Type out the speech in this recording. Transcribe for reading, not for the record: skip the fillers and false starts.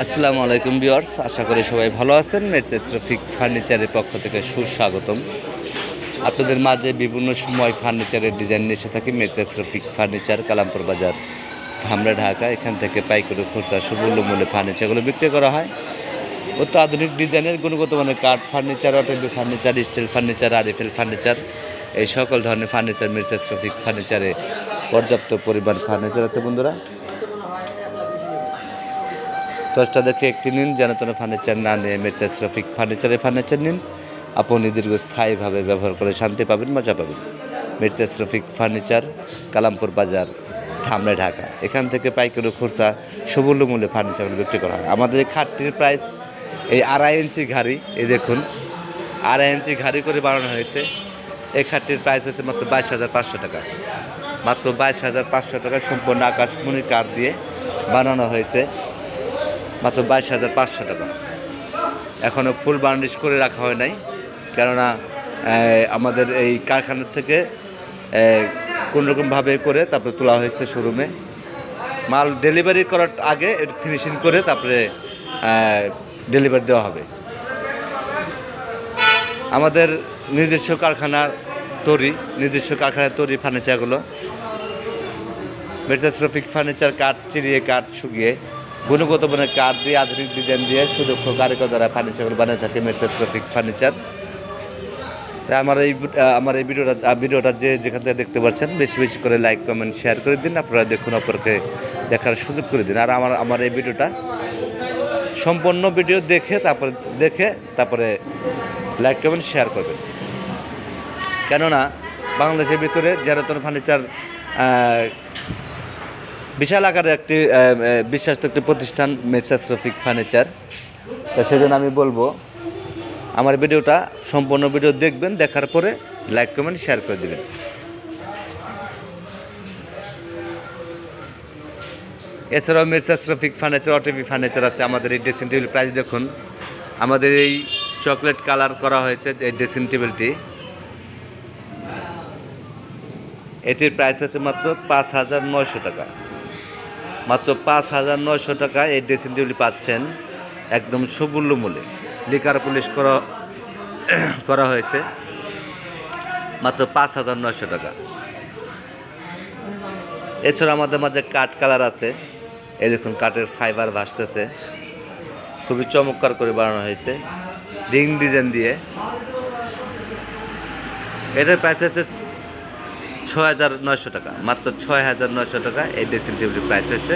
আসসালামু আলাইকুম ভিউয়ার্স, আশা করি সবাই ভালো আছেন। মের্সেস রফিক ফার্নিচারের পক্ষ থেকে সুস্বাগতম। আপনাদের মাঝে বিভিন্ন সময় ফার্নিচারের ডিজাইন নিয়ে এসে থাকি। মের্সেস রফিক ফার্নিচার, কালামপুর বাজার, ধামরা, ঢাকা। এখান থেকে পাইকারি খুচরা সুমূল্য মূল্যে ফার্নিচারগুলো বিক্রি করা হয়। অত্য আধুনিক ডিজাইনের গুণগত মানের কাঠ furniture, automatic furniture, steel furniture, RFL furniture, এই সকল ধরনের ফার্নিচার মের্সেস রফিক ফার্নিচারে পর্যাপ্ত পরিমাণ ফার্নিচার আছে বন্ধুরা। 10টা দেখে একটি নিন, যেন তেন ফার্নিচার না নিয়ে মের্সেস রফিক ফার্নিচার নিন। আপনি দীর্ঘস্থায়ীভাবে ব্যবহার করে শান্তি পাবেন, মজা পাবেন। মের্সেস রফিক ফার্নিচার, কালামপুর বাজার, ধামরা, ঢাকা। এখান থেকে পাইকারি খুচরা সুমূল্য মূল্যে ফার্নিচারগুলো বিক্রি করা হয়। আমাদের এই খাটটির প্রাইস এই 2.5 ইঞ্চি ঘাড়ি, এই দেখুন 2.5 ইঞ্চি ঘাড়ি করে বানানো হয়েছে। এই খাটটির প্রাইস হচ্ছে মাত্র 22,500 টাকা। মাত্র 22,500 টাকা সম্পূর্ণ আকাশমণি কাঠ দিয়ে বানানো হয়েছে, মাত্র 22,500 টাকা। এখনও ফুল বার্নিশ করে রাখা হয় নাই, কেননা আমাদের এই কারখানার থেকে কোনোরকমভাবে করে তারপরে তোলা হয়েছে শোরুমে। মাল ডেলিভারি করার আগে ফিনিশিং করে তারপরে ডেলিভারি দেওয়া হবে। আমাদের নিজস্ব কারখানার তৈরি ফার্নিচারগুলো। মের্সেস রফিক ফার্নিচার কাঠ চিরিয়ে, কাঠ শুকিয়ে, গুণগত মানের কাঠ দিয়ে, আধুনিক ডিজাইন দিয়ে সুদক্ষ কারিগর দ্বারা ফার্নিচারগুলো বানিয়ে থাকে মের্সেস রফিক ফার্নিচার। তাই আমার এই ভিডিওটা যেখান থেকে দেখতে পাচ্ছেন, বেশি বেশি করে লাইক, কমেন্ট, শেয়ার করে দিন। আপনারা দেখুন, অপরকে দেখার সুযোগ করে দিন। আর আমার এই ভিডিওটা সম্পূর্ণ ভিডিও দেখে তারপরে লাইক, কমেন্ট, শেয়ার করবেন। কেননা বাংলাদেশের ভিতরে যেরকম ফার্নিচার বিশাল আকারের একটি বিশ্বাস্ত একটি প্রতিষ্ঠান মের্সেস রফিক ফার্নিচার। তো সেজন্য আমি বলবো, আমার ভিডিওটা সম্পূর্ণ ভিডিও দেখবেন, দেখার পরে লাইক, কমেন্ট, শেয়ার করে দেবেন। এছাড়াও মের্সেস রফিক ফার্নিচার, অটোমেটিক ফার্নিচার আছে। আমাদের এই ড্রেসিং টেবিল প্রাইস দেখুন, আমাদের এই চকলেট কালার করা হয়েছে এই ড্রেসিং টেবিলটি, এটির প্রাইস হচ্ছে মাত্র 5,900 টাকা। মাত্র 5,900 টাকা এই ড্রেসিং টেবিল পাচ্ছেন একদম সুমূল্য মূল্যে। লিকার পলিশ করা হয়েছে মাত্র 5,900 টাকা। এছাড়া আমাদের মাঝে কাঠ কালার আছে। এই দেখুন, কাঠের ফাইবার ভাসতেছে, খুবই চমৎকার করে বানানো হয়েছে রিং ডিজাইন দিয়ে। এটার প্রাইস হচ্ছে 6,900 টাকা। মাত্র 6,900 টাকা এই ড্রেসিং টেবিলের প্রাইস হচ্ছে।